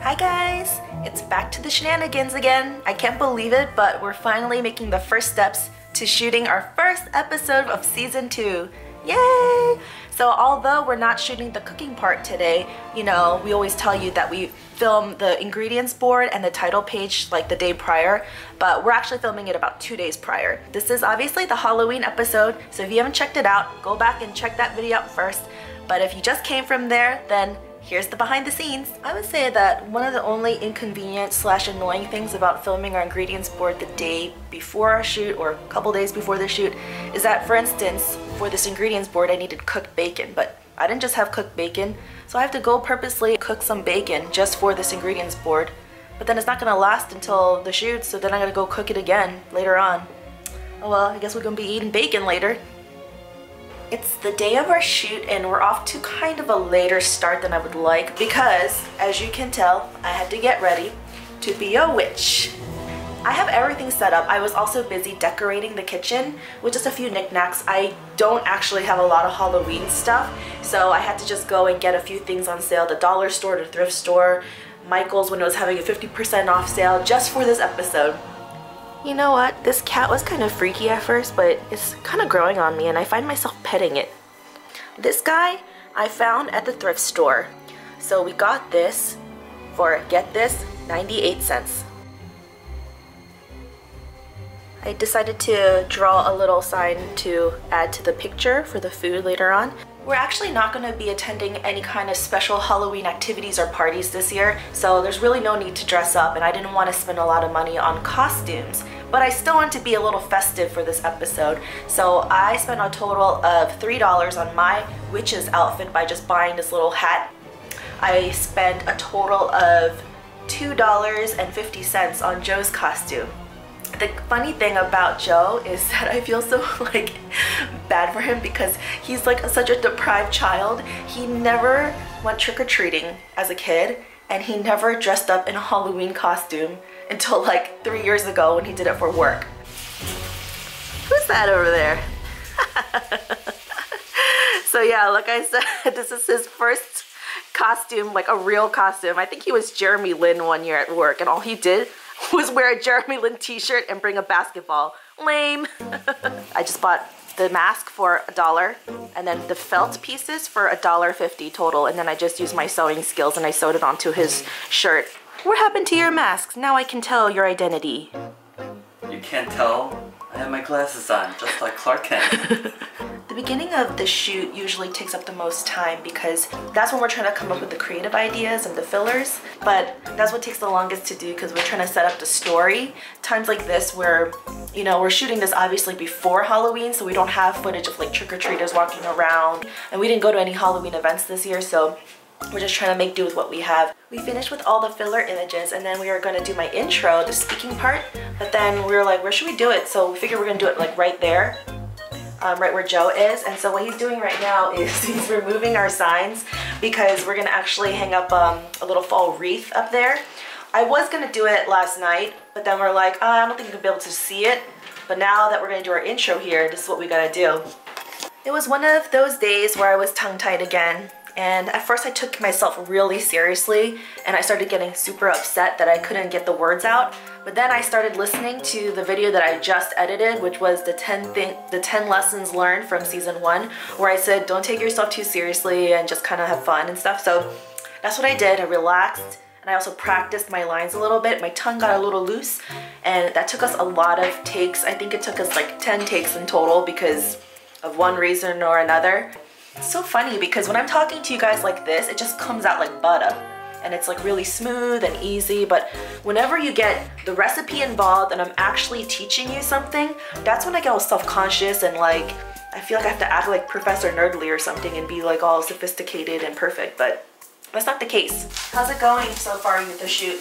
Hi guys! It's back to the shenanigans again. I can't believe it, but we're finally making the first steps to shooting our first episode of season 2. Yay! So although we're not shooting the cooking part today, you know, we always tell you that we film the ingredients board and the title page like the day prior, but we're actually filming it about 2 days prior. This is obviously the Halloween episode, so if you haven't checked it out, go back and check that video out first. But if you just came from there, then here's the behind the scenes. I would say that one of the only inconvenient / annoying things about filming our ingredients board the day before our shoot or a couple days before the shoot is that, for instance, for this ingredients board I needed cooked bacon, but I didn't just have cooked bacon, so I have to go purposely cook some bacon just for this ingredients board. But then it's not gonna last until the shoot, so then I gotta go cook it again later on. Oh well, I guess we're gonna be eating bacon later. It's the day of our shoot and we're off to kind of a later start than I would like because, as you can tell, I had to get ready to be a witch. I have everything set up. I was also busy decorating the kitchen with just a few knickknacks. I don't actually have a lot of Halloween stuff, so I had to just go and get a few things on sale, the dollar store, the thrift store, Michael's when it was having a 50% off sale just for this episode. You know what? This cat was kind of freaky at first, but it's kind of growing on me and I find myself petting it. This guy I found at the thrift store. So we got this for, get this, 98 cents. I decided to draw a little sign to add to the picture for the food later on. We're actually not going to be attending any kind of special Halloween activities or parties this year, so there's really no need to dress up, and I didn't want to spend a lot of money on costumes. But I still want to be a little festive for this episode, so I spent a total of $3 on my witch's outfit by just buying this little hat. I spent a total of $2.50 on Joe's costume. The funny thing about Joe is that I feel so like bad for him because he's like such a deprived child. He never went trick-or-treating as a kid and he never dressed up in a Halloween costume until like 3 years ago when he did it for work. Who's that over there? So yeah, like I said, this is his first costume, like a real costume. I think he was Jeremy Lin one year at work and all he did was wear a Jeremy Lin t-shirt and bring a basketball. Lame. I just bought the mask for $1 and then the felt pieces for $1.50 total, and then I just used my sewing skills and I sewed it onto his shirt. What happened to your masks? Now I can tell your identity. You can't tell? I have my glasses on, just like Clark Kent. The beginning of the shoot usually takes up the most time because that's when we're trying to come up with the creative ideas and the fillers, but that's what takes the longest to do because we're trying to set up the story. Times like this where, you know, we're shooting this obviously before Halloween, so we don't have footage of like trick-or-treaters walking around, and we didn't go to any Halloween events this year, so we're just trying to make do with what we have. We finished with all the filler images and then we were going to do my intro, the speaking part, but then we were like, where should we do it? So we figured we're going to do it like right there. Right where Joe is, and so what he's doing right now is he's removing our signs because we're gonna actually hang up a little fall wreath up there. I was gonna do it last night, but then we're like, I don't think you'll be able to see it, but now that we're gonna do our intro here, this is what we gotta do. It was one of those days where I was tongue-tied again, and at first I took myself really seriously and I started getting super upset that I couldn't get the words out. But then I started listening to the video that I just edited, which was the 10 lessons learned from season 1, where I said don't take yourself too seriously and just kind of have fun and stuff. So that's what I did. I relaxed and I also practiced my lines a little bit. My tongue got a little loose and that took us a lot of takes. I think it took us like 10 takes in total because of one reason or another. It's so funny because when I'm talking to you guys like this, it just comes out like butter. And it's like really smooth and easy, but whenever you get the recipe involved and I'm actually teaching you something, that's when I get all self-conscious and like I feel like I have to act like Professor Nerdly or something and be like all sophisticated and perfect, but that's not the case. How's it going so far with the shoot?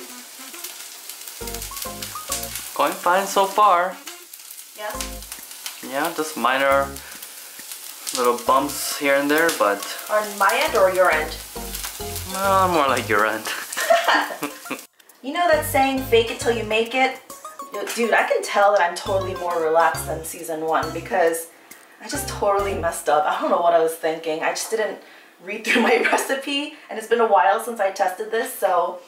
Going fine so far. Yeah? Yeah, just minor little bumps here and there, but... On my end or your end? More like your end. You know that saying, fake it till you make it? Dude, I can tell that I'm totally more relaxed than season 1 because I just totally messed up. I don't know what I was thinking. I just didn't read through my recipe and it's been a while since I tested this, so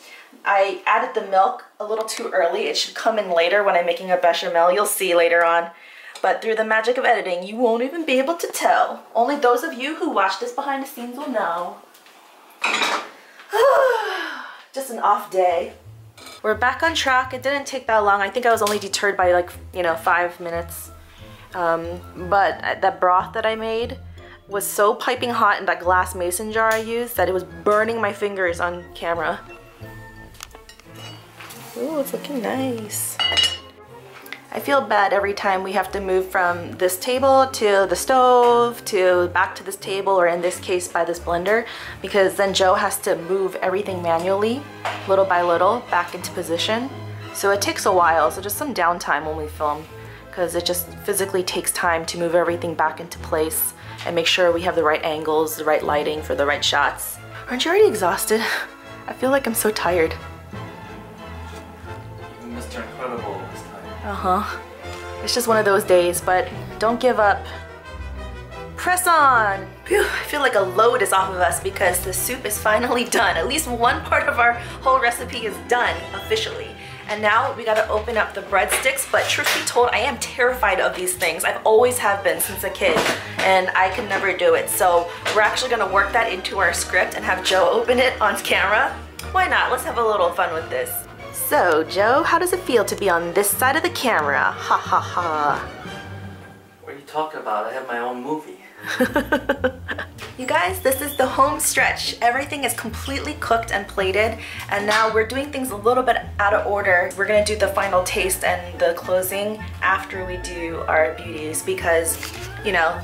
I added the milk a little too early. It should come in later when I'm making a bechamel. You'll see later on. But through the magic of editing, you won't even be able to tell. Only those of you who watch this behind the scenes will know. Just an off day. We're back on track. It didn't take that long. I think I was only deterred by like, 5 minutes. But that broth that I made was so piping hot in that glass mason jar I used that it was burning my fingers on camera. Ooh, it's looking nice. I feel bad every time we have to move from this table to the stove to back to this table, or in this case by this blender, because then Joe has to move everything manually, little by little, back into position. So it takes a while, so just some downtime when we film, because it just physically takes time to move everything back into place and make sure we have the right angles, the right lighting for the right shots. Aren't you already exhausted? I feel like I'm so tired. Mr. Incredible this time. Uh-huh. It's just one of those days, but don't give up. Press on! Phew, I feel like a load is off of us because the soup is finally done. At least one part of our whole recipe is done officially. And now we gotta open up the breadsticks, but truth be told, I am terrified of these things. I've always have been since a kid, and I can never do it. So we're actually gonna work that into our script and have Joe open it on camera. Why not? Let's have a little fun with this. So, Joe, how does it feel to be on this side of the camera? Ha ha ha. What are you talking about? I have my own movie. You guys, this is the home stretch. Everything is completely cooked and plated, and now we're doing things a little bit out of order. We're gonna do the final taste and the closing after we do our beauties because,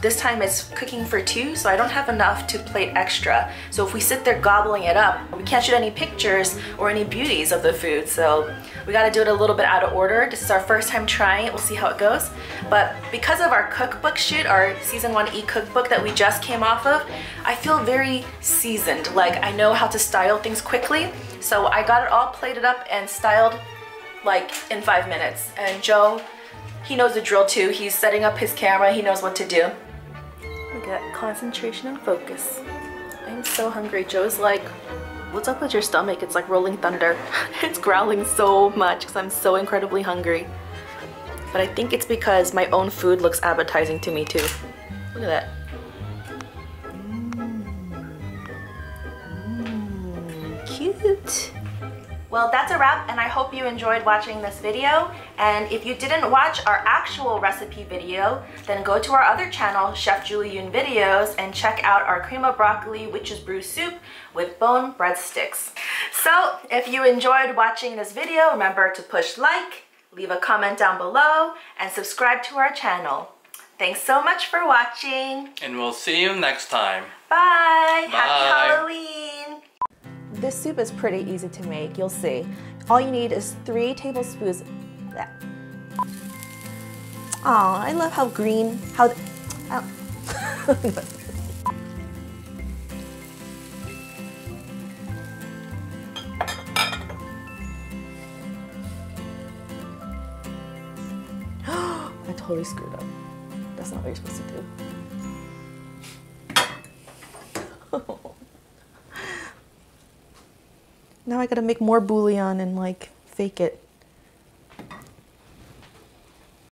this time it's cooking for two, so I don't have enough to plate extra. So if we sit there gobbling it up, we can't shoot any pictures or any beauties of the food, so we gotta do it a little bit out of order. This is our first time trying it, we'll see how it goes. But because of our cookbook shoot, our season 1E cookbook that we just came off of, I feel very seasoned, like I know how to style things quickly. So I got it all plated up and styled like in 5 minutes. And Joe, he knows the drill too. He's setting up his camera, he knows what to do. Look at that concentration and focus. I'm so hungry. Joe's like, what's up with your stomach? It's like rolling thunder. It's growling so much because I'm so incredibly hungry. But I think it's because my own food looks appetizing to me too. Look at that. Cute. Well, that's a wrap, and I hope you enjoyed watching this video. And if you didn't watch our actual recipe video, then go to our other channel, Chef Julie Yoon Videos, and check out our cream of broccoli witch's brew soup with bone breadsticks. So if you enjoyed watching this video, remember to push like, leave a comment down below, and subscribe to our channel. Thanks so much for watching. And we'll see you next time. Bye. Bye. Happy Halloween. This soup is pretty easy to make, you'll see. All you need is 3 tablespoons. Aw, I love how green, how... I totally screwed up. That's not what you're supposed to do. Now I gotta make more bouillon and like fake it.